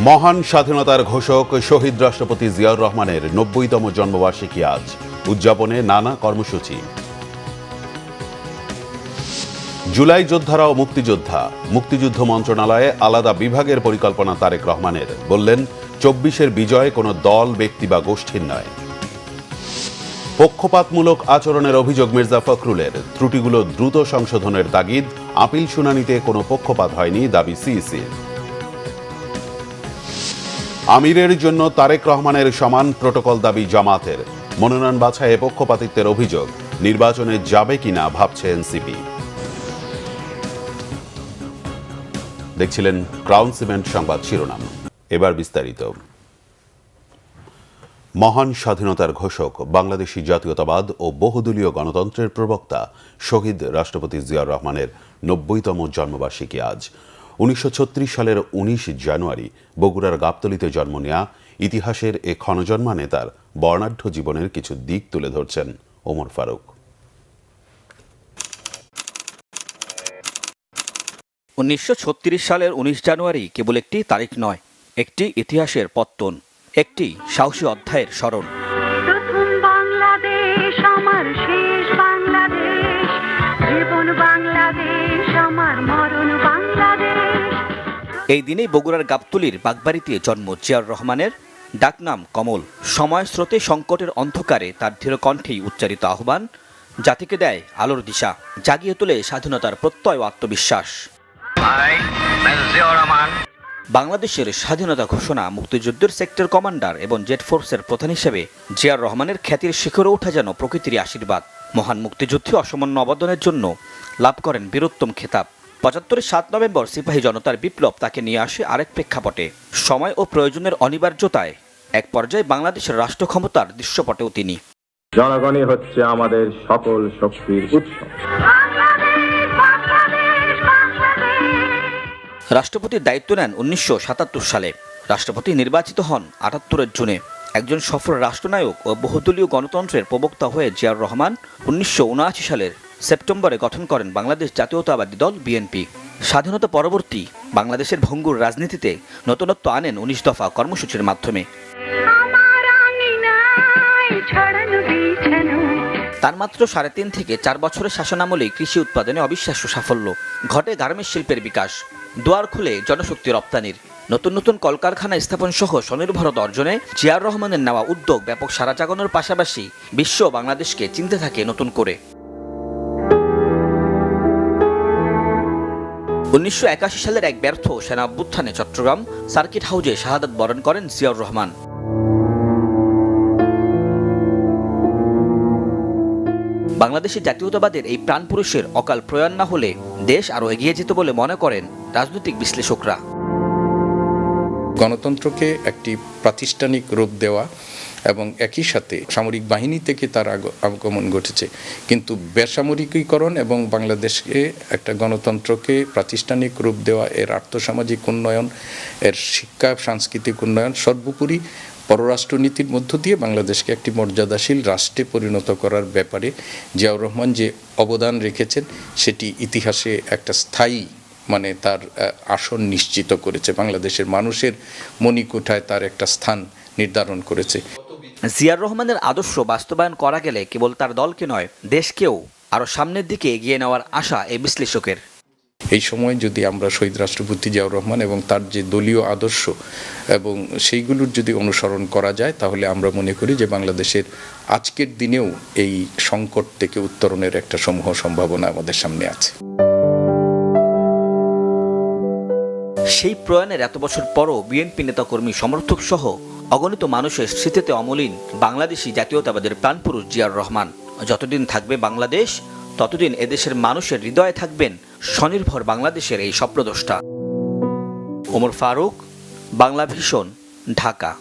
মহান স্বাধীনতার ঘোষক শহীদ রাষ্ট্রপতি জিয়াউর রহমানের ৯০তম জন্মবার্ষিকী আজ, উদযাপনে নানা কর্মসূচি। জুলাই যোদ্ধারা ও মুক্তিযোদ্ধা, মুক্তিযুদ্ধ মন্ত্রণালয়ে আলাদা বিভাগের পরিকল্পনা তারেক রহমানের, বললেন ২৪-এর বিজয় কোনো দল, ব্যক্তি বা গোষ্ঠীর নয়। পক্ষপাতমূলক আচরণের অভিযোগ মির্জা ফখরুলের, ত্রুটিগুলো দ্রুত সংশোধনের তাগিদ, আপিল শুনানিতে কোনো পক্ষপাত হয়নি দাবি সিইসির। আমিরের জন্য তারেক রহমানের সমান প্রটোকল দাবি জামাতের, মনোনয়ন বাছাইয়ে পক্ষপাতিত্বের অভিযোগ, নির্বাচনে যাবে কিনা ভাবছে এনসিপি। দেখছিলেন ক্রাউন সিমেন্ট সংবাদ শিরোনাম, এবার বিস্তারিত। মহান স্বাধীনতার ঘোষক, বাংলাদেশি জাতীয়তাবাদ ও বহুদলীয় গণতন্ত্রের প্রবক্তা শহীদ রাষ্ট্রপতি জিয়াউর রহমানের ৯০তম জন্মবার্ষিকী আজ। ১৯৩৬ সালের ১৯ জানুয়ারি বগুড়ার গাবতলীতে জন্ম নেয়া ইতিহাসের এ ক্ষণজন্মা নেতার বর্ণাঢ্য জীবনের কিছু দিক তুলে ধরছেন ওমর ফারুক। ১৯৩৬ সালের ১৯ জানুয়ারি কেবল একটি তারিখ নয়, একটি ইতিহাসের পত্তন, একটি সাহসী অধ্যায়ের স্মরণ। প্রথম বাংলাদেশ আমার, শেষ বাংলাদেশ, জীবন বাংলাদেশ আমার, মরণ বাংলাদেশ। এই দিনেই বগুড়ার গাবতলীর বাগবাড়িতে জন্ম জিয়াউর রহমানের। ডাকনাম কমল। সময় স্রোতে সংকটের অন্ধকারে তার দৃঢ় কণ্ঠেই উচ্চারিত আহ্বান জাতিকে দেয় আলোর দিশা, জাগিয়ে তোলে স্বাধীনতার প্রত্যয় ও আত্মবিশ্বাস। বাংলাদেশের স্বাধীনতা ঘোষণা, মুক্তিযুদ্ধের সেক্টর কমান্ডার এবং জেট ফোর্সের প্রধান হিসেবে জিয়াউর রহমানের খ্যাতির শিখরে ওঠা যেন প্রকৃতির আশীর্বাদ। মহান মুক্তিযুদ্ধে অসামান্য অবদানের জন্য লাভ করেন বীরোত্তম খেতাব। ৭৫-এর ৭ নভেম্বর সিপাহী জনতার বিপ্লব তাকে নিয়ে আসে আরেক প্রেক্ষাপটে। সময় ও প্রয়োজনের অনিবার্যতায় এক পর্যায়ে বাংলাদেশের রাষ্ট্র ক্ষমতার দৃশ্যপটেও তিনি। জনগণই হচ্ছে আমাদের সকল শক্তির উৎস। রাষ্ট্রপতির দায়িত্ব নেন ১৯৭৭ সালে। রাষ্ট্রপতি নির্বাচিত হন ৭৮-এর জুনে। একজন সফল রাষ্ট্রনায়ক ও বহুদলীয় গণতন্ত্রের প্রবক্তা হয়ে জিয়াউর রহমান ১৯৭৯ সালের সেপ্টেম্বরে গঠন করেন বাংলাদেশ জাতীয়তাবাদী দল বিএনপি। স্বাধীনতা পরবর্তী বাংলাদেশের ভঙ্গুর রাজনীতিতে নতুনত্ব আনেন ১৯ দফা কর্মসূচির মাধ্যমে। তার মাত্র ৩.৫ থেকে ৪ বছরের শাসনামলেই কৃষি উৎপাদনে অবিশ্বাস্য সাফল্য ঘটে। গার্মেন্টস শিল্পের বিকাশ, দুয়ার খুলে জনশক্তি রপ্তানির, নতুন নতুন কলকারখানা স্থাপন সহ স্বনির্ভরতা অর্জনে জিয়াউর রহমানের নেওয়া উদ্যোগ ব্যাপক সাড়া জাগানোর পাশাপাশি বিশ্ব বাংলাদেশকে চিনতে থাকে নতুন করে। ১৯৮১ সালের এক ব্যর্থ সেনা অভ্যুত্থানে চট্টগ্রাম সার্কিট হাউজে শাহাদাত বরণ করেন জিয়াউর রহমান। বাংলাদেশের জাতীয়তাবাদের এই প্রাণপুরুষের অকাল প্রয়াণ না হলে দেশ আরও এগিয়ে যেত বলে মনে করেন রাজনৈতিক বিশ্লেষকরা। গণতন্ত্রকে একটি প্রাতিষ্ঠানিক রূপ দেওয়া এবং একই সাথে সামরিক বাহিনী থেকে তার আগমন ঘটেছে, কিন্তু বেসামরিকীকরণ এবং বাংলাদেশকে একটা গণতন্ত্রকে প্রাতিষ্ঠানিক রূপ দেওয়া, এর আর্থসামাজিক উন্নয়ন, এর শিক্ষা সাংস্কৃতিক উন্নয়ন, সর্বোপরি পররাষ্ট্রনীতির মধ্য দিয়ে বাংলাদেশকে একটি মর্যাদাশীল রাষ্ট্রে পরিণত করার ব্যাপারে জিয়াউর রহমান যে অবদান রেখেছেন সেটি ইতিহাসে একটা স্থায়ী তার আসন নিশ্চিত করেছে, বাংলাদেশের মানুষের মণিকোঠায় তার একটা স্থান নির্ধারণ করেছে। জিয়াউর রহমানের আদর্শ বাস্তবায়ন করা গেলে কেবল তার দলকে নয়, দেশকেও আরও সামনের দিকে এগিয়ে নেওয়ার আশা এই বিশ্লেষকের। এই সময় যদি আমরা শহীদ রাষ্ট্রপতি জিয়াউর রহমান এবং তার যে দলীয় আদর্শ এবং সেইগুলোর যদি অনুসরণ করা যায়, তাহলে আমরা মনে করি যে বাংলাদেশের আজকের দিনেও এই সংকট থেকে উত্তরণের একটা সমূহ সম্ভাবনা আমাদের সামনে আছে। সেই প্রয়াণের এত বছর পরও বিএনপি নেতাকর্মী, সমর্থক সহ অগণিত মানুষের স্মৃতিতে অমলিন বাংলাদেশি জাতীয়তাবাদের প্রাণপুরুষ জিয়াউর রহমান। যতদিন থাকবে বাংলাদেশ, ততদিন এদেশের মানুষের হৃদয়ে থাকবেন স্বনির্ভর বাংলাদেশের এই স্বপ্নদ্রষ্টা। ওমর ফারুক, বাংলা ভিশন, ঢাকা।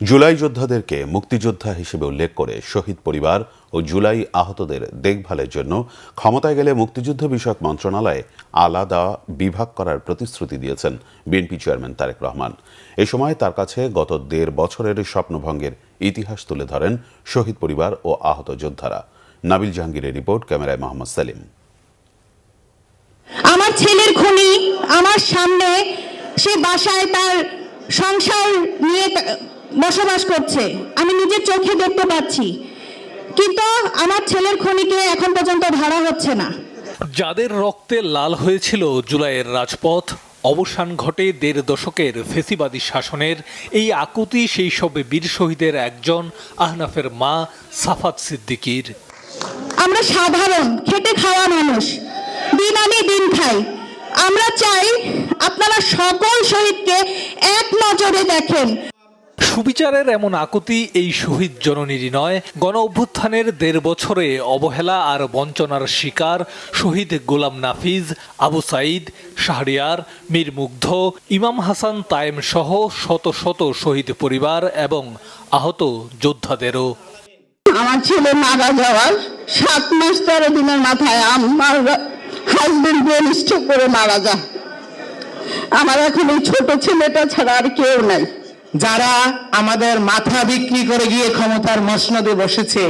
জুলাই যোদ্ধাদেরকে মুক্তিযোদ্ধা হিসেবে উল্লেখ করে শহীদ পরিবার ও জুলাই আহতদের দেখভালের জন্য ক্ষমতায় গেলে মুক্তিযুদ্ধ বিষয়ক মন্ত্রণালয়ে আলাদা বিভাগ করার প্রতিশ্রুতি দিয়েছেন বিএনপি চেয়ারম্যান তারেক রহমান। এ সময় তার কাছে গত ১.৫ বছরের স্বপ্নভঙ্গের ইতিহাস তুলে ধরেন শহীদ পরিবার ও আহত যোদ্ধারা। নাবিল জাহাঙ্গীরের রিপোর্ট, ক্যামেরায় মোহাম্মদ সেলিম। আমার ছেলের খুনি আমার সামনে সে বাসায় তার সংসার নিয়ে বসবাস করছে, আমি নিজের চোখে দেখতে পাচ্ছি, কিন্তু আমার ছেলের খুনিকে এখন পর্যন্ত ধরা হচ্ছে না। যাদের রক্তে লাল হয়েছিল জুলাইয়ের রাজপথ, অবসান ঘটে ১.৫ দশকের ফেসিবাদী শাসনের। এই আকুতি সেই সব বীর শহীদের একজন আহনাফের মা সাফাত সিদ্দিকীর। আমরা সাধারণ খেটে খাওয়া মানুষ, দিন আনি দিন খাই। আমরা চাই আপনারা সকল শহীদকে এক নজরে দেখেন। সুবিচারের এমন আকুতি এই শহীদ জননীরই নয়, গণ অভ্যুত্থানের ১.৫ বছরে অবহেলা আর বঞ্চনার শিকার শহীদ গোলাম নাফিজ, আবু সাঈদ, শাহরিয়ার, মীর মুগ্ধ, ইমাম হাসান তায়েম সহ শত শত শহীদ পরিবার এবং আহত যোদ্ধাদেরও। আমার ছেলে মারা যাওয়ার 7 মাস 13 দিনের মাথায় আমার হাজবেন্ড ব্রেন স্ট্রোক করে মারা যায়। আমার এখন এই ছোট ছেলেটা ছাড়া আর কেউ নাই। যারা আমাদের মাথা বিক্রি করে গিয়ে ক্ষমতার মসনদে বসেছে,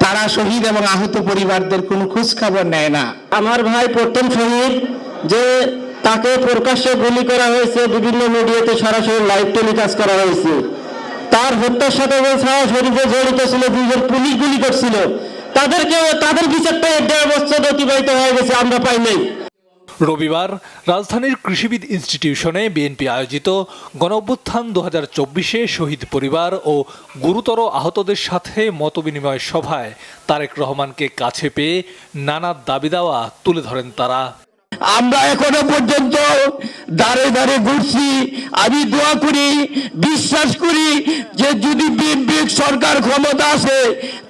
তারা শহীদ এবং আহত পরিবারদের কোনো খোঁজ খবর নেয় না। আমার ভাই প্রথম শহীদ, যে তাকে প্রকাশ্যে গুলি করা হয়েছে, বিভিন্ন মিডিয়াতে সরাসরি লাইভ টেলিকাস্ট করা হয়েছে। তার হত্যার সাথে সরাসরি জড়িত ছিল 2 পুলিশ গুলি করছিল, তাদের বিচারটা 1.5 বছর অতিবাহিত হয়ে গেছে, আমরা পাই নাই। রবিবার রাজধানীর কৃষিবিদ ইনস্টিটিউশনে বিএনপি আয়োজিত গণঅভ্যুত্থান ২০২৪-এ শহীদ পরিবার ও গুরুতর আহতদের সাথে মতবিনিময় সভায় তারেক রহমানকে কাছে পেয়ে নানা দাবি দাওয়া তুলে ধরেন তারা। আমরা এখনো পর্যন্ত দাঁড়ে দাঁড়ে ঘুরছি। আমি দোয়া করি, বিশ্বাস করি যে যদি বিএনপি সরকার ক্ষমতা আসে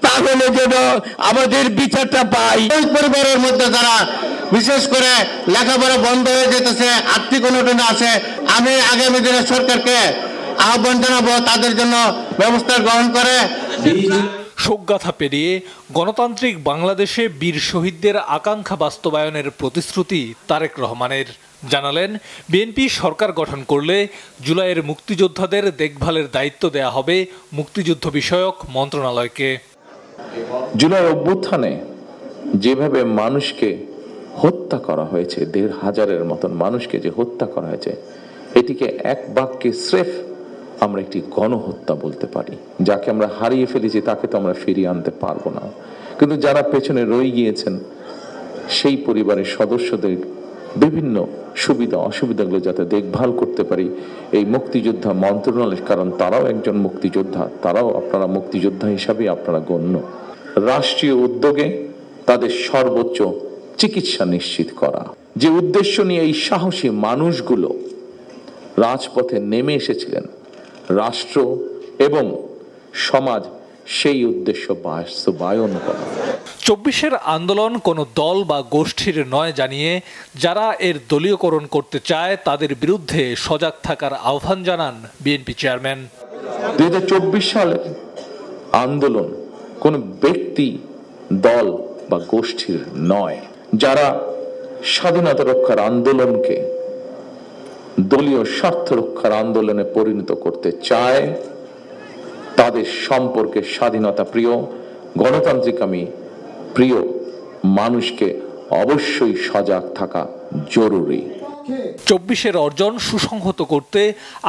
তাহলে যেন আমাদের বিচারটা পাই। পরিবারের মধ্যে যারা বিশেষ করে লেখাপড়া বন্ধ হয়ে যেতেছে, আর্থিক অনটনে আছে, আমি আগামী দিনে সরকারকে আহ্বান জানাবো তাদের জন্য ব্যবস্থা গ্রহণ করে। শোকগাথা পেরিয়ে গণতান্ত্রিক বাংলাদেশে বীর শহীদদের আকাঙ্ক্ষা বাস্তবায়নের প্রতিশ্রুতি তারেক রহমানের। জানালেন, বিএনপি সরকার গঠন করলে জুলাইয়ের মুক্তিযোদ্ধাদের দেখভালের দায়িত্ব দেয়া হবে মুক্তিযুদ্ধ বিষয়ক মন্ত্রণালয়কে। জুলাই অভ্যুত্থানে যেভাবে মানুষকে হত্যা করা হয়েছে, ১৫০০-এর মতন মানুষকে যে হত্যা করা হয়েছে, এটিকে এক বাক্যে স্রেফ আমরা একটি গণহত্যা বলতে পারি। যাকে আমরা হারিয়ে ফেলেছি তাকে তো আমরা ফিরিয়ে আনতে পারবো না, কিন্তু যারা পেছনে রয়ে গিয়েছেন সেই পরিবারের সদস্যদের বিভিন্ন সুবিধা অসুবিধাগুলো যাতে দেখভাল করতে পারি এই মুক্তিযোদ্ধা মন্ত্রণালয়, কারণ তারাও একজন মুক্তিযোদ্ধা, তারাও আপনারা মুক্তিযোদ্ধা হিসাবে আপনারা গণ্য। রাষ্ট্রীয় উদ্যোগে তাদের সর্বোচ্চ চিকিৎসা নিশ্চিত করা, যে উদ্দেশ্য নিয়ে এই সাহসী মানুষগুলো রাজপথে নেমে এসেছিলেন, রাষ্ট্র এবং সমাজ সেই উদ্দেশ্য বাস্তবায়ন করা। ২৪-এর আন্দোলন কোনো দল বা গোষ্ঠীর নয় জানিয়ে যারা এর দলীয়করণ করতে চায় তাদের বিরুদ্ধে সজাগ থাকার আহ্বান জানান বিএনপি চেয়ারম্যান। ২০২৪ সালের আন্দোলন কোনো ব্যক্তি, দল বা গোষ্ঠীর নয়। যারা স্বাধীনতা রক্ষার আন্দোলনকে দলীয় স্বার্থ রক্ষার আন্দোলনে পরিণত করতে চায় তাদের সম্পর্কে স্বাধীনতা প্রিয়, গণতান্ত্রিকামী প্রিয় মানুষকে অবশ্যই সজাগ থাকা জরুরি। ২৪-এর অর্জন সুসংহত করতে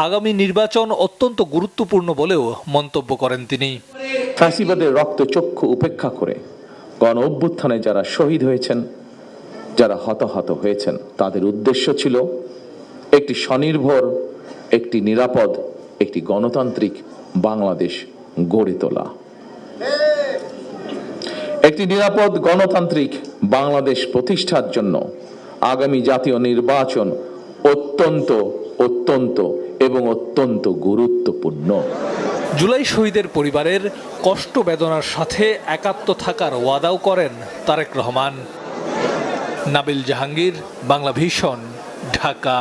আগামী নির্বাচন অত্যন্ত গুরুত্বপূর্ণ বলেও মন্তব্য করেন তিনি। ফ্যাসিবাদের রক্তচক্ষু উপেক্ষা করে গণ অভ্যুত্থানে যারা শহীদ হয়েছেন, যারা হতাহত হয়েছেন, তাদের উদ্দেশ্য ছিল একটি স্বনির্ভর, একটি নিরাপদ, একটি গণতান্ত্রিক বাংলাদেশ গড়ে তোলা। একটি নিরাপদ গণতান্ত্রিক বাংলাদেশ প্রতিষ্ঠার জন্য আগামী জাতীয় নির্বাচন অত্যন্ত অত্যন্ত এবং অত্যন্ত গুরুত্বপূর্ণ। জুলাই শহীদের পরিবারের কষ্ট বেদনার সাথে একাত্ম থাকার ওয়াদাও করেন তারেক রহমান। নাবিল জাহাঙ্গীর, বাংলা ভিশন, ঢাকা।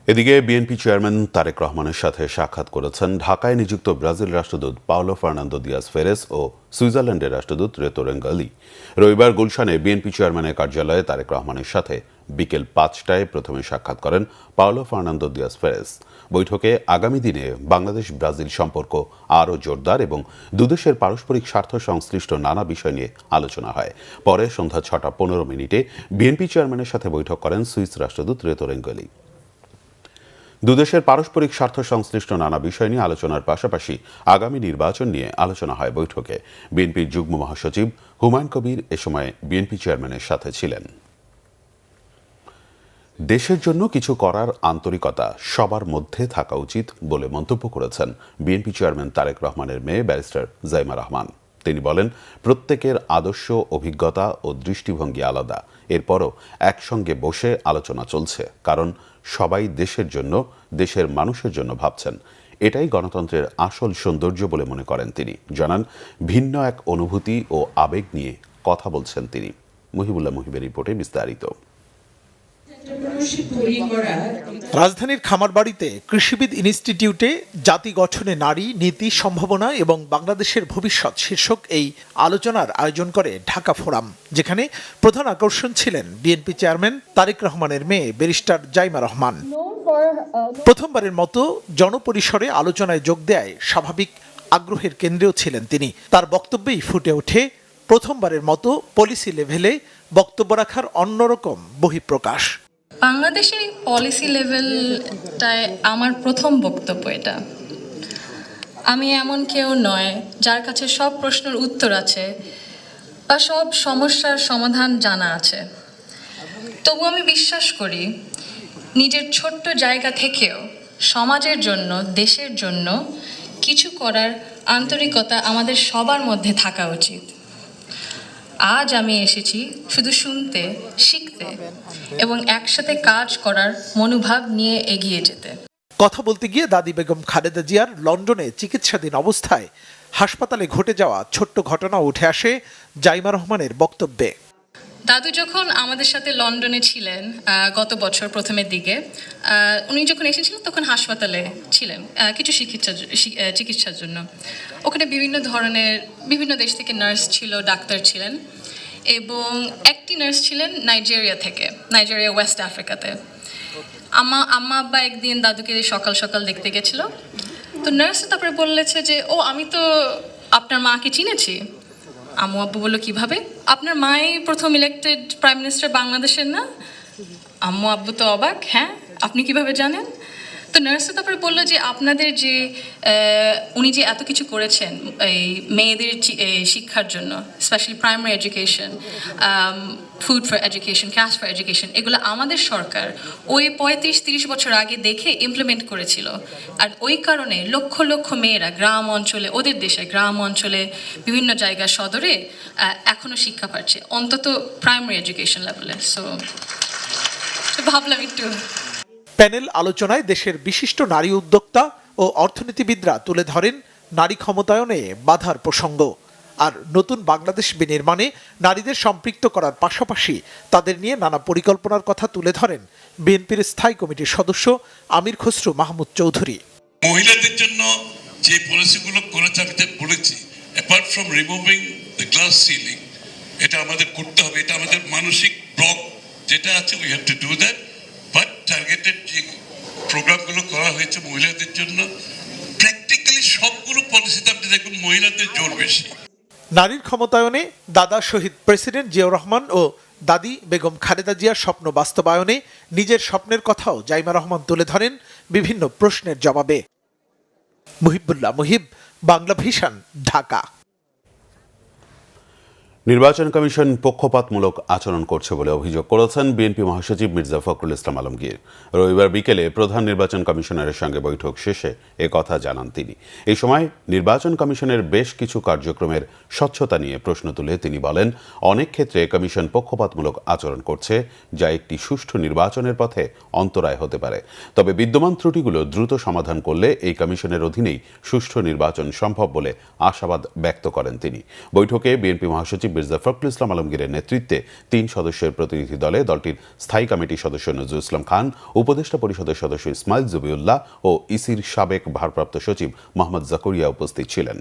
এদিকে বিএনপি চেয়ারম্যান তারেক রহমানের সাথে সাক্ষাৎ করেছেন ঢাকায় নিযুক্ত ব্রাজিল রাষ্ট্রদূত পাওলো ফার্নান্দো দিয়াস ফেরেস ও সুইজারল্যান্ডের রাষ্ট্রদূত রেতো রেঙ্গালি। রবিবার গুলশানে বিএনপি চেয়ারম্যানের কার্যালয়ে তারেক রহমানের সাথে বিকেল 5টায় প্রথমে সাক্ষাৎ করেন পাওলো ফার্নান্দো দিয়াস ফেরেস। বৈঠকে আগামী দিনে বাংলাদেশ ব্রাজিল সম্পর্ক আরও জোরদার এবং দুদেশের পারস্পরিক স্বার্থ সংশ্লিষ্ট নানা বিষয় নিয়ে আলোচনা হয়। পরে সন্ধ্যা 6:15 বিএনপি চেয়ারম্যানের সাথে বৈঠক করেন সুইস রাষ্ট্রদূত রেতো রেঙ্গালি। দুদেশের পারস্পরিক স্বার্থ সংশ্লিষ্ট নানা বিষয় নিয়ে আলোচনার পাশাপাশি আগামী নির্বাচন নিয়ে আলোচনা হয় বৈঠকে। বিএনপির যুগ্ম মহাসচিব হুমায়ুন কবির এ সময় বিএনপি চেয়ারম্যানের সাথে ছিলেন। দেশের জন্য কিছু করার আন্তরিকতা সবার মধ্যে থাকা উচিত বলে মন্তব্য করেছেন বিএনপি চেয়ারম্যান তারেক রহমানের মেয়ে ব্যারিস্টার জাইমা রহমান। তিনি বলেন, প্রত্যেকের আদর্শ, অভিজ্ঞতা ও দৃষ্টিভঙ্গি আলাদা, এরপরও একসঙ্গে বসে আলোচনা চলছে, কারণ সবাই দেশের জন্য, দেশের মানুষের জন্য ভাবছেন। এটাই গণতন্ত্রের আসল সৌন্দর্য বলে মনে করেন তিনি। জানান, ভিন্ন এক অনুভূতি ও আবেগ নিয়ে কথা বলছেন তিনি। মুহিবুল্লাহ মুহিবের রিপোর্টে বিস্তারিত। রাজধানীর খামারবাড়িতে কৃষিবিদ ইনস্টিটিউটে জাতি গঠনে নারী, নীতি, সম্ভাবনা এবং বাংলাদেশের ভবিষ্যৎ শীর্ষক এই আলোচনার আয়োজন করে ঢাকা ফোরাম, যেখানে প্রধান আকর্ষণ ছিলেন বিএনপি চেয়ারম্যান তারেক রহমানের মেয়ে ব্যারিস্টার জাইমা রহমান। প্রথমবারের মতো জনপরিসরে আলোচনায় যোগ দেয় স্বাভাবিক আগ্রহের কেন্দ্রেও ছিলেন তিনি। তার বক্তব্যেই ফুটে ওঠে প্রথমবারের মতো পলিসি লেভেলে বক্তব্য রাখার অন্যরকম বহিঃপ্রকাশ। বাংলাদেশের পলিসি লেভেলটায় আমার প্রথম বক্তব্য এটা। আমি এমন কেউ নয় যার কাছে সব প্রশ্নের উত্তর আছে বা সব সমস্যার সমাধান জানা আছে। তবু আমি বিশ্বাস করি, নিজের ছোট্ট জায়গা থেকেও সমাজের জন্য, দেশের জন্য কিছু করার আন্তরিকতা আমাদের সবার মধ্যে থাকা উচিত। আজ আমি এসেছি শুধু শুনতে, শিখতে এবং একসাথে কাজ করার মনোভাব নিয়ে এগিয়ে যেতে। কথা বলতে গিয়ে দাদি বেগম খালেদা জিয়ার লন্ডনে চিকিৎসাধীন অবস্থায় হাসপাতালে ঘটে যাওয়া ছোট্ট ঘটনা উঠে আসে জাইমা রহমানের বক্তব্যে। দাদু যখন আমাদের সাথে লন্ডনে ছিলেন গত বছর প্রথমের দিকে, উনি যখন এসেছিলেন তখন হাসপাতালে ছিলেন কিছু চিকিৎসার জন্য। ওখানে বিভিন্ন দেশ থেকে নার্স ছিল, ডাক্তার ছিলেন এবং একটি নার্স ছিলেন নাইজেরিয়া ওয়েস্ট আফ্রিকাতে। আম্মা আব্বা একদিন দাদুকে সকাল সকাল দেখতে গেছিল। তো নার্স তারপরে বললেছে যে, ও আমি তো আপনার মাকে চিনেছি। আম্মু আব্বু বললো, কিভাবে? আপনার মাই প্রথম ইলেক্টেড প্রাইম মিনিস্টার বাংলাদেশের না? আম্মু আব্বু তো অবাক, হ্যাঁ আপনি কিভাবে জানেন? তো নার্স তারপরে বললো যে, আপনাদের যে উনি যে এত কিছু করেছেন এই মেয়েদের শিক্ষার জন্য, specially primary education, food for education, cash for education, এগুলো আমাদের সরকার ওই 35-30 বছর আগে দেখে ইমপ্লিমেন্ট করেছিল। আর ওই কারণে লক্ষ লক্ষ মেয়েরা গ্রাম অঞ্চলে, ওদের দেশে গ্রাম অঞ্চলে বিভিন্ন জায়গা সদরে এখনও শিক্ষা পাচ্ছে, অন্তত প্রাইমারি এডুকেশন লেভেলে। সো ভাবলাম একটু। প্যানেল আলোচনায় দেশের বিশিষ্ট নারী উদ্যোক্তা ও অর্থনীতিবিদরা তুলে ধরেন নারী ক্ষমতায়নে বাধার প্রসঙ্গ আর নতুন বাংলাদেশ বিনির্মাণে নারীদের সম্পৃক্ত করার পাশাপাশি তাদের নিয়ে নানা পরিকল্পনার কথা তুলে ধরেন বিএনপির স্থায়ী কমিটির সদস্য আমির খসরু মাহমুদ চৌধুরী। মহিলাদের জন্য যে পলিসিগুলো করেছে, আমি বলেছি, apart from removing the glass ceiling, এটা আমাদের করতে হবে। এটা আমাদের মানসিক ব্লক যেটা আছে, we have to do that. But targeted যে প্রোগ্রামগুলো করা হয়েছে মহিলাদের জন্য, প্র্যাকটিক্যালি সবগুলো পলিসিতে আপনি দেখুন মহিলাদের জোর বেশি। নারীর ক্ষমতায়নে দাদা শহীদ প্রেসিডেন্ট জিয়াউর রহমান ও দাদি বেগম খালেদা জিয়ার স্বপ্ন বাস্তবায়নে নিজের স্বপ্নের কথাও জাইমা রহমান তুলে ধরেন বিভিন্ন প্রশ্নের জবাবে। মুহিবুল্লাহ মুহিব, বাংলা ভিশন, ঢাকা। নির্বাচন কমিশন পক্ষপাতমূলক আচরণ করছে বলে অভিযোগ করেছেন বিএনপি মহাসচিব মির্জা ফখরুল ইসলাম আলমগীর। রবিবার বিকেলে প্রধান নির্বাচন কমিশনারের সঙ্গে বৈঠক শেষে কথা জানান তিনি। এই সময় নির্বাচন কমিশনের বেশ কিছু কার্যক্রমের স্বচ্ছতা নিয়ে প্রশ্ন তুলে তিনি বলেন, অনেক ক্ষেত্রে কমিশন পক্ষপাতমূলক আচরণ করছে, যা একটি সুষ্ঠু নির্বাচনের পথে অন্তরায় হতে পারে। তবে বিদ্যমান ত্রুটিগুলো দ্রুত সমাধান করলে এই কমিশনের অধীনেই সুষ্ঠু নির্বাচন সম্ভব বলে আশাবাদ ব্যক্ত করেন তিনি। বৈঠকে বিএনপি মহাসচিব মির্জা ফখরুল ইসলাম আলমগীরের নেতৃত্বে 3 সদস্যের প্রতিনিধি দলে দলটির স্থায়ী কমিটির সদস্য নজরুল ইসলাম খান, উপদেষ্টা পরিষদের সদস্য ইসমাইল জবিউল্লাহ ও ইসির সাবেক ভারপ্রাপ্ত সচিব মোহাম্মদ জাকরিয়া উপস্থিত ছিলেন।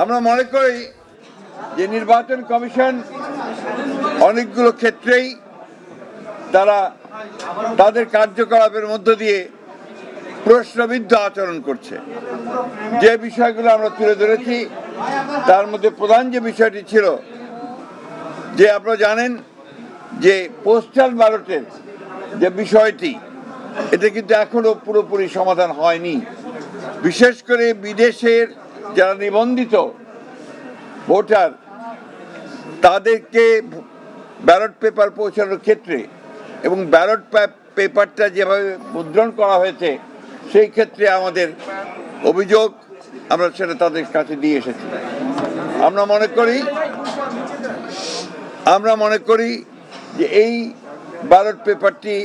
আমরা মনে করি যে নির্বাচন কমিশন অনেকগুলো ক্ষেত্রেই তারা তাদের কার্যকলাপের মধ্য দিয়ে প্রশ্নবিদ্ধ আচরণ করছে। যে বিষয়গুলো আমরা তুলে ধরেছি তার মধ্যে প্রধান যে বিষয়টি ছিল যে আপনারা জানেন যে পোস্টাল ব্যালটের যে বিষয়টি, এটা কিন্তু এখনো পুরোপুরি সমাধান হয়নি। বিশেষ করে বিদেশের যারা নিবন্ধিত ভোটার তাদেরকে ব্যালট পেপার পৌঁছানোর ক্ষেত্রে এবং ব্যালট পেপারটা যেভাবে মুদ্রণ করা হয়েছে সেই ক্ষেত্রে আমাদের অভিযোগ আমরা সেটা তাদের কাছে দিয়ে এসেছি। আমরা মনে করি যে এই ব্যালট পেপারটি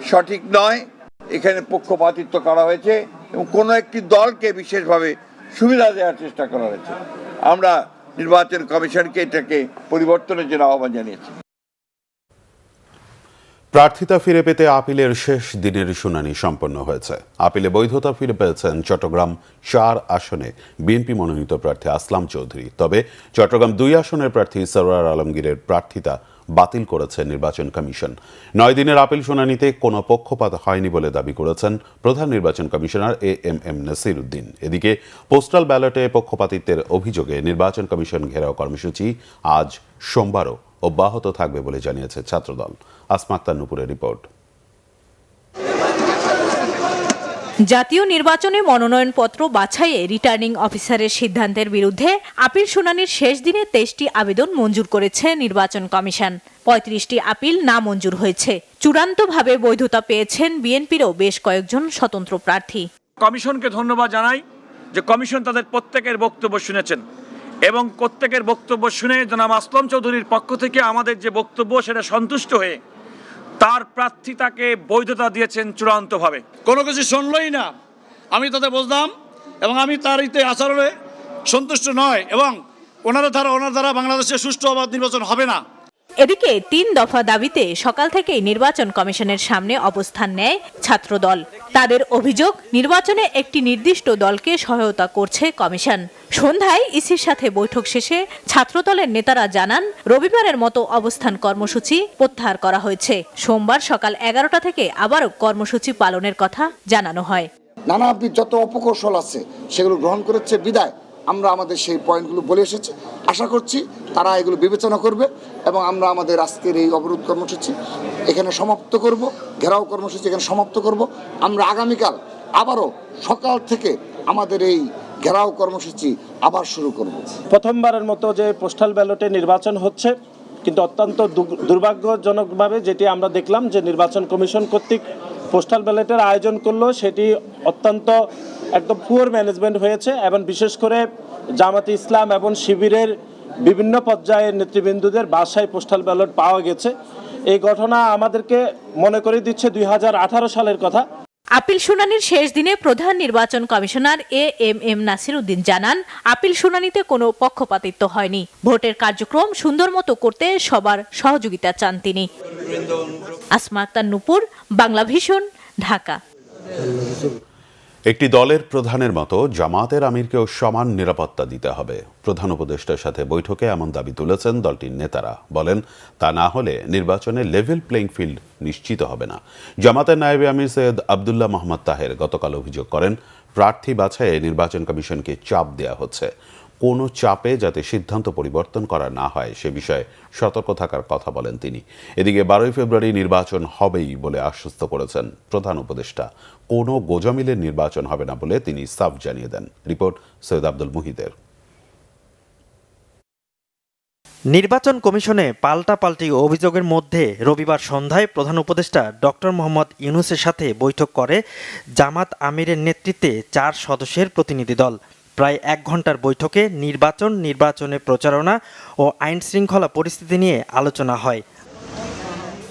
সঠিক নয়, এখানে পক্ষপাতিত্ব করা হয়েছে এবং কোনো একটি দলকে বিশেষভাবে সুবিধা দেওয়ার চেষ্টা করা হয়েছে। আমরা নির্বাচন কমিশনকে এটাকে পরিবর্তনের জন্য আহ্বান জানিয়েছি। প্রার্থিতা ফিরে পেতে আপিলের শেষ দিনের শুনানি সম্পন্ন হয়েছে। আপিলে বৈধতা ফিরে পেয়েছেন চট্টগ্রাম 4 আসনে বিএনপি মনোনীত প্রার্থী আসলাম চৌধুরী। তবে চট্টগ্রাম 2 আসনের প্রার্থী সরওয়ার আলমগীরের প্রার্থিতা বাতিল করেছে নির্বাচন কমিশন। 9 দিনের আপিল শুনানিতে কোনো পক্ষপাত হয়নি বলে দাবি করেছেন প্রধান নির্বাচন কমিশনার এএমএম নাসির উদ্দিন। এদিকে পোস্টাল ব্যালটে পক্ষপাতিত্বের অভিযোগে নির্বাচন কমিশন ঘেরাও কর্মসূচি আজ সোমবারও অব্যাহত থাকবে বলে জানিয়েছে ছাত্রদল। আসমা আক্তার নুপুরের রিপোর্ট। জাতীয় নির্বাচনে মনোনয়নপত্র বাছাইয়ে রিটার্নিং অফিসারের সিদ্ধান্তের বিরুদ্ধে আপিল শুনানির শেষ দিনে 23টি আবেদন মঞ্জুর করেছে নির্বাচন কমিশন। 35টি আপিল না মঞ্জুর হয়েছে। চূড়ান্তভাবে বৈধতা পেয়েছেন বিএনপিরও বেশ কয়েকজন স্বতন্ত্র প্রার্থী। কমিশনকে ধন্যবাদ জানাই যে কমিশন তাদের প্রত্যেকের বক্তব্য শুনেছেন এবং প্রত্যেকের বক্তব্য শুনে জনাব আসলাম চৌধুরীর পক্ষ থেকে আমাদের যে বক্তব্য সেটা সন্তুষ্ট হয়ে তার প্রার্থিতাকে বৈধতা দিয়েছেন চূড়ান্তভাবে। কোনো কিছু শুনলই না, আমি তাতে বুঝলাম এবং আমি তার আচরণে সন্তুষ্ট নয় এবং ওনার দ্বারা বাংলাদেশে সুষ্ঠু অবাধ নির্বাচন হবে না। এদিকে 3 দফা দাবিতে সকাল থেকেই নির্বাচন কমিশনের সামনে অবস্থান নেয় ছাত্রদল। তাদের অভিযোগ, নির্বাচনে একটি নির্দিষ্ট দলকে সহায়তা করছে কমিশন। সন্ধ্যায় ইসির সাথে বৈঠক শেষে ছাত্রদলের নেতারা জানান, রবিবারের মতো অবস্থান কর্মসূচি প্রত্যাহার করা হয়েছে। সোমবার সকাল 11টা থেকে আবারও কর্মসূচি পালনের কথা জানানো হয়। নানাবিধ যত অপকৌশল আছে সেগুলো গ্রহণ করেছে বিদায় আমরা আমাদের সেই পয়েন্টগুলো বলে এসেছি। আশা করছি তারা এগুলো বিবেচনা করবে এবং আমরা আমাদের আজকের এই অবরোধ কর্মসূচি এখানে সমাপ্ত করব, ঘেরাও কর্মসূচি এখানে সমাপ্ত করব। আমরা আগামীকাল আবারও সকাল থেকে আমাদের এই ঘেরাও কর্মসূচি আবার শুরু করব। প্রথমবারের মতো যে পোস্টাল ব্যালটে নির্বাচন হচ্ছে, কিন্তু অত্যন্ত দুর্ভাগ্যজনকভাবে যেটি আমরা দেখলাম যে নির্বাচন কমিশন কর্তৃক পোস্টাল ব্যালটের আয়োজন করলো সেটি অত্যন্ত একদম পুয়ার ম্যানেজমেন্ট হয়েছে এবং বিশেষ করে জামাতে ইসলাম এবং শিবিরের বিভিন্ন পর্যায়ের নেতৃবৃন্দদের বাসায় পোস্টাল ব্যালট পাওয়া গেছে। এই ঘটনা আমাদেরকে মনে করে দিচ্ছে 2018 সালের কথা। আপিল শুনানির শেষ দিনে প্রধান নির্বাচন কমিশনার এএমএম নাসির উদ্দিন জানান, আপিল শুনানিতে কোনো পক্ষপাতিত্ব হয়নি। ভোটের কার্যক্রম সুন্দর মতো করতে সবার সহযোগিতা চান তিনি। আসমা আক্তার নুপুর, বাংলা ভিশন, ঢাকা। একটি দলের প্রধানের মতো জামায়াতের আমিরকেও সমান নিরাপত্তা দিতে হবে। প্রধান উপদেষ্টার সাথে বৈঠকে এমন দাবি তুলেছেন দলটির নেতারা। বলেন, তা না হলে নির্বাচনে লেভেল প্লেইং ফিল্ড নিশ্চিত হবে না। জামায়াতের নায়েবে আমির সৈয়দ আবদুল্লাহ মোহাম্মদ তাহের গতকাল অভিযোগ করেন, প্রার্থী বাছাইয়ে নির্বাচন কমিশনকে চাপ দেয়া হচ্ছে। কোনো চাপে যাতে সিদ্ধান্ত পরিবর্তন করা না হয় সে বিষয়ে সতর্ক থাকার কথা বলেন তিনি। এদিকে 12 ফেব্রুয়ারি নির্বাচন হবেই বলে আশ্বস্ত করেছেন প্রধান উপদেষ্টা। কোনো গোজামিলের নির্বাচন হবে না বলে তিনি সাফ জানিয়ে দেন। রিপোর্ট সৈয়দ আব্দুল মুহিতের। নির্বাচন কমিশনে পাল্টাপাল্টি অভিযোগের মধ্যে রবিবার সন্ধ্যায় প্রধান উপদেষ্টা ডক্টর মোহাম্মদ ইউনূসের সাথে বৈঠক করে জামাত আমিরের নেতৃত্বে 4 সদস্যের প্রতিনিধি দল। প্রায় 1 ঘন্টার বৈঠকে নির্বাচনে প্রচারণা ও আইন শৃঙ্খলা পরিস্থিতি নিয়ে আলোচনা হয়।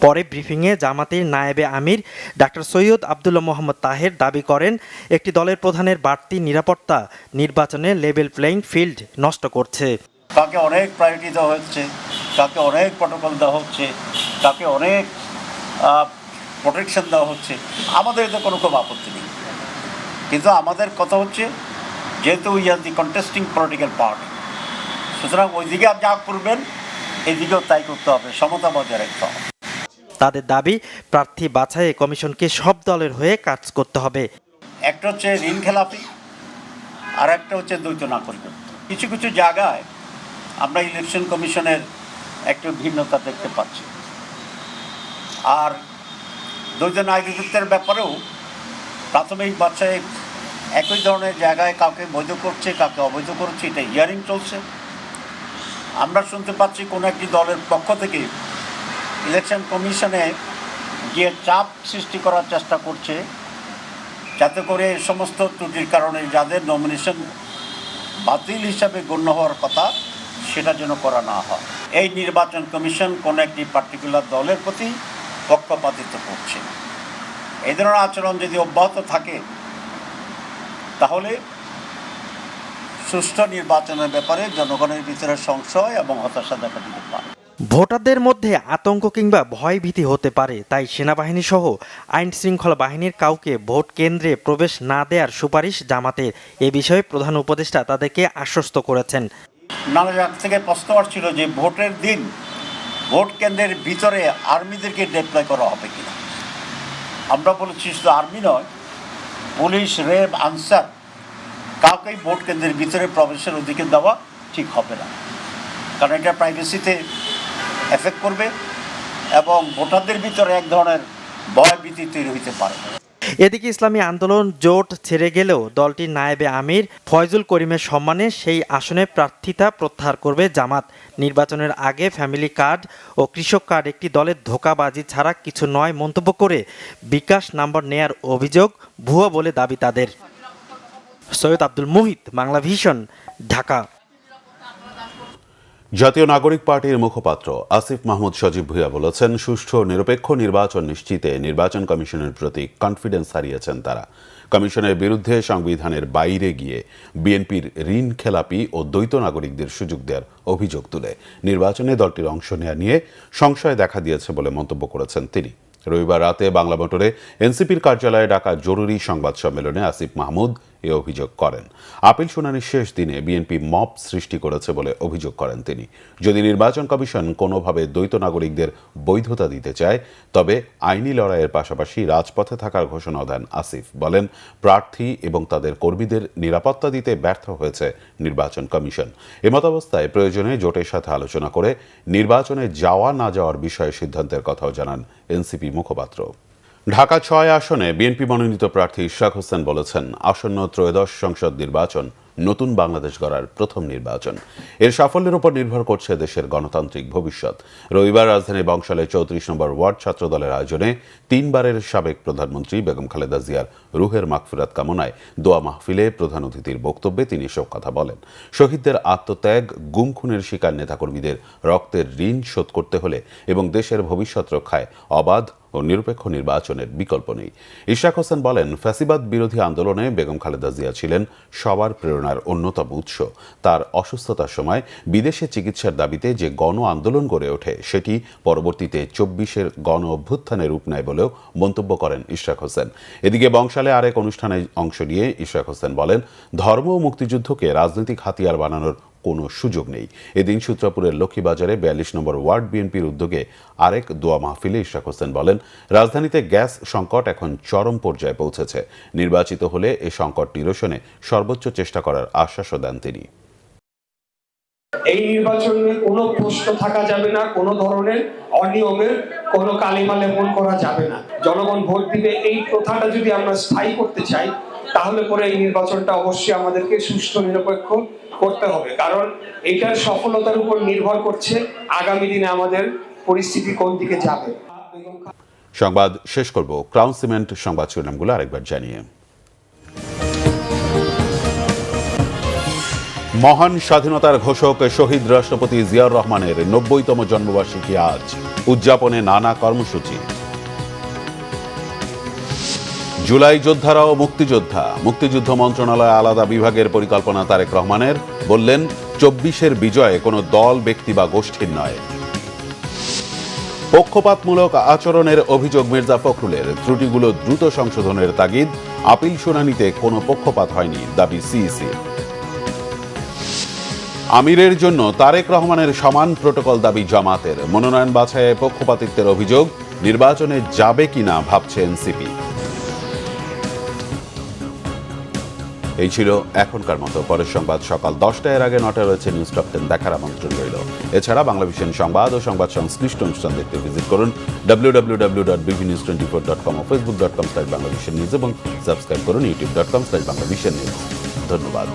পরে ব্রিফিংয়ে জামাতের নায়েবে আমির ডাক্তার সৈয়দ আব্দুল্লাহ মোহাম্মদ তাহের দাবি করেন, একটি দলের প্রধানের বাড়তি নিরাপত্তা নির্বাচনে লেভেল প্লেইং ফিল্ড নষ্ট করছে। কাকে অনেক প্রায়োরিটি দেওয়া হচ্ছে, কাকে অনেক প্রটোকল দেওয়া হচ্ছে, কাকে অনেক প্রোটেকশন দেওয়া হচ্ছে। আমাদের এতে কোনো খুব আপত্তি নেই, কিন্তু আমাদের কথা হচ্ছে যেহেতু we are the contesting political part, সুতরাং ওইদিকে যা করবেন এদিকেও তাই করতে হবে, সমতা বজায় রাখতে হবে। তাদের দাবি, প্রার্থী বাছাইয়ে কমিশনকে সব দলের হয়ে কাজ করতে হবে। একটা হচ্ছে ঋণ খেলাপি, আর একটা হচ্ছে দ্বৈত নাগরিকত্ব। কিছু কিছু জায়গায় আমরা ইলেকশন কমিশনের একটু ভিন্নতা দেখতে পাচ্ছি। আর দ্বৈত নাগরিকত্বের ব্যাপারেও প্রাথমিক বাছাই একই ধরনের জায়গায় কাউকে বৈধ করছে, কাউকে অবৈধ করছে, এটা হিয়ারিং চলছে। আমরা শুনতে পাচ্ছি কোনো একটি দলের পক্ষ থেকে ইলেকশন কমিশনে গিয়ে চাপ সৃষ্টি করার চেষ্টা করছে, যাতে করে এই সমস্ত ত্রুটির কারণে যাদের নমিনেশন বাতিল হিসাবে গণ্য হওয়ার কথা সেটা যেন করা না হয়। এই নির্বাচন কমিশন কোনো একটি পার্টিকুলার দলের প্রতি পক্ষপাতিত্ব করছে। এই ধরনের আচরণ যদি অব্যাহত থাকে তাহলে সুষ্ঠু নির্বাচনের ব্যাপারে জনগণের ভিতরে সংশয় এবং হতাশা দেখা দিতে পারে। ভোটারদের মধ্যে আতঙ্ক কিংবা ভয় ভীতি হতে পারে, তাই সেনাবাহিনী সহ আইন শৃঙ্খলা বাহিনীর কাউকে ভোট কেন্দ্রে প্রবেশ না দেওয়ার সুপারিশ জামাতের। এ বিষয়ে প্রধান উপদেষ্টা তাদেরকে আশ্বস্ত করেছেন। নানা জায়গা থেকে প্রশ্ন আসছিল যে ভোটের দিন ভোট কেন্দ্রের ভিতরে আর্মিদেরকে ডিপ্লয় করা হবে কিনা। আমরা বলেছি শুধু আর্মি নয়, পুলিশ, র্যাব, আনসার কাউকেই ভোট কেন্দ্রের ভিতরে প্রবেশের অধিকার দেওয়া ঠিক হবে না, কারণ এটা প্রাইভেসিতে এফেক্ট করবে এবং ভোটারদের ভিতরে এক ধরনের ভয় ভীতি তৈরি হতে পারে। এদিকে ইসলামী আন্দোলন জোট ছেড়ে গেলেও দলটির নায়েবে আমির ফয়জুল করিমের সম্মানে সেই আসনে প্রার্থিতা প্রত্যাহার করবে জামাত। নির্বাচনের আগে ফ্যামিলি কার্ড ও কৃষক কার্ড একটি দলের ধোঁকাবাজি ছাড়া কিছু নয় মন্তব্য করে বিকাশ নম্বর নেয়ার অভিযোগ ভুয়া বলে দাবি তাদের। সৈয়দ আব্দুল মুহিত, বাংলা ভিশন, ঢাকা। জাতীয় নাগরিক পার্টির মুখপাত্র আসিফ মাহমুদ সজীব ভুঁইয়া বলেছেন, সুষ্ঠু নিরপেক্ষ নির্বাচন নিশ্চিতে নির্বাচন কমিশনের প্রতি কনফিডেন্স হারিয়েছেন তারা। কমিশনের বিরুদ্ধে সংবিধানের বাইরে গিয়ে বিএনপির ঋণ খেলাপি ও দ্বৈত নাগরিকদের সুযোগ দেওয়ার অভিযোগ তুলে নির্বাচনে দলটির অংশ নেওয়া নিয়ে সংশয় দেখা দিয়েছে বলে মন্তব্য করেছেন তিনি। রবিবার রাতে বাংলা মোটরে এনসিপির কার্যালয়ে ডাকা জরুরি সংবাদ সম্মেলনে আসিফ মাহমুদ এ অভিযোগ করেন। আপিল শুনানির শেষ দিনে বিএনপি মব সৃষ্টি করেছে বলে অভিযোগ করেন তিনি। যদি নির্বাচন কমিশন কোনোভাবে দ্বৈত নাগরিকদের বৈধতা দিতে চায় তবে আইনি লড়াইয়ের পাশাপাশি রাজপথে থাকার ঘোষণা দেন আসিফ। বলেন, প্রার্থী এবং তাদের কর্মীদের নিরাপত্তা দিতে ব্যর্থ হয়েছে নির্বাচন কমিশন। এমতাবস্থায় প্রয়োজনে জোটের সাথে আলোচনা করে নির্বাচনে যাওয়া না যাওয়ার বিষয়ে সিদ্ধান্তের কথাও জানান এনসিপি মুখপাত্র। ঢাকা ৬ আসনে বিএনপি মনোনীত প্রার্থী ইশরাক হোসেন বলেছেন, আসন্ন ত্রয়োদশ সংসদ নির্বাচন নতুন বাংলাদেশ গড়ার প্রথম নির্বাচন। এর সাফল্যের উপর নির্ভর করছে দেশের গণতান্ত্রিক ভবিষ্যৎ। রবিবার রাজধানীর বংশালে ৩৪ নম্বর ওয়ার্ড ছাত্র দলের আয়োজনে ৩ বারের সাবেক প্রধানমন্ত্রী বেগম খালেদা জিয়ার রুহের মাগফিরাত কামনায় দোয়া মাহফিলে প্রধান অতিথির বক্তব্যে তিনি এসব কথা বলেন। শহীদদের আত্মত্যাগ, গুম খুনের শিকার নেতাকর্মীদের রক্তের ঋণ শোধ করতে হলে এবং দেশের ভবিষ্যৎ রক্ষায় অবাধ ও নিরপেক্ষ নির্বাচনের বিকল্প নেই। ইশরাক হোসেন বলেন, ফ্যাসিবাদ বিরোধী আন্দোলনে বেগম খালেদা জিয়া ছিলেন সবার প্রেরণার অন্যতম উৎস। তার অসুস্থতার সময় বিদেশে চিকিৎসার দাবিতে যে গণ আন্দোলন গড়ে ওঠে সেটি পরবর্তীতে ২৪-এর গণ অভ্যুত্থানের রূপ নেয় বলেও মন্তব্য করেন ইশরাক হোসেন। এদিকে বংশালে আরেক অনুষ্ঠানে অংশ নিয়ে ইশরাক হোসেন বলেন, ধর্ম ও মুক্তিযুদ্ধকে রাজনৈতিক হাতিয়ার বানানোর কোনো সুযোগ নেই। এদিন সূত্রাপুরের লক্ষ্মীবাজারে ৪২ নম্বর ওয়ার্ড বিএনপির উদ্যোগে আরেক দোয়া মাহফিলে ইশরাক হোসেন বলেন, রাজধানীতে গ্যাস সংকট এখন চরম পর্যায়ে পৌঁছেছে। নির্বাচিত হলে এ সংকট নিরসনে সর্বোচ্চ চেষ্টা করার আশ্বাসও দেন তিনি। এই নির্বাচনে কোনো প্রশ্ন থাকা যাবে না, কোনো ধরনের অনিয়মের কোনো কালিমা লেপন করা যাবে না। জনগণ ভোট দিবে, এই প্রথাটা যদি আমরা স্থায়ী করতে চাই তাহলে পরে এই নির্বাচনটা অবশ্যই আমাদেরকে সুষ্ঠু নিরপেক্ষ করতে হবে, কারণ এটার সফলতার উপর নির্ভর করছে আগামী দিনে আমাদের পরিস্থিতি কোন দিকে যাবে। সংবাদ শেষ করব ক্রাউন সিমেন্ট সংবাদ শিরোনামগুলো আরেকবার জানিয়ে। মহান স্বাধীনতার ঘোষক শহীদ রাষ্ট্রপতি জিয়াউর রহমানের ৯০তম জন্মবার্ষিকী আজ, উদযাপনে নানা কর্মসূচি। জুলাই যোদ্ধারাও মুক্তিযোদ্ধা, মুক্তিযুদ্ধ মন্ত্রণালয় আলাদা বিভাগের পরিকল্পনা তারেক রহমানের, বললেন ২৪-এর বিজয় কোনো দল, ব্যক্তি বা গোষ্ঠীর নয়। পক্ষপাতমূলক আচরণের অভিযোগ মির্জা ফখরুলের, ত্রুটিগুলো দ্রুত সংশোধনের তাগিদ, আপিল শুনানিতে কোনো পক্ষপাত হয়নি, দাবি সিইসি। আমিরের জন্য তারেক রহমানের সমান প্রটোকল দাবি জামাতের, মনোনয়ন বাছাইয়ে পক্ষপাতিত্বের অভিযোগ, নির্বাচনে যাবে কিনা ভাবছে এনসিপি। এই ছিল এখনকার মতো। পরের সংবাদ সকাল 10টার আগে 9টায় রয়েছে নিউজ টপ 10 দেখার আমন্ত্রণ রইল। এছাড়া বাংলাভিশন সংবাদ ও সংবাদ সংশ্লিষ্ট অনুষ্ঠান দেখতে ভিজিট করুন www.bvnews24.com ও facebook.com/banglavishnnews এবং সাবস্ক্রাইব করুন youtube.com/banglavishnnews। ধন্যবাদ।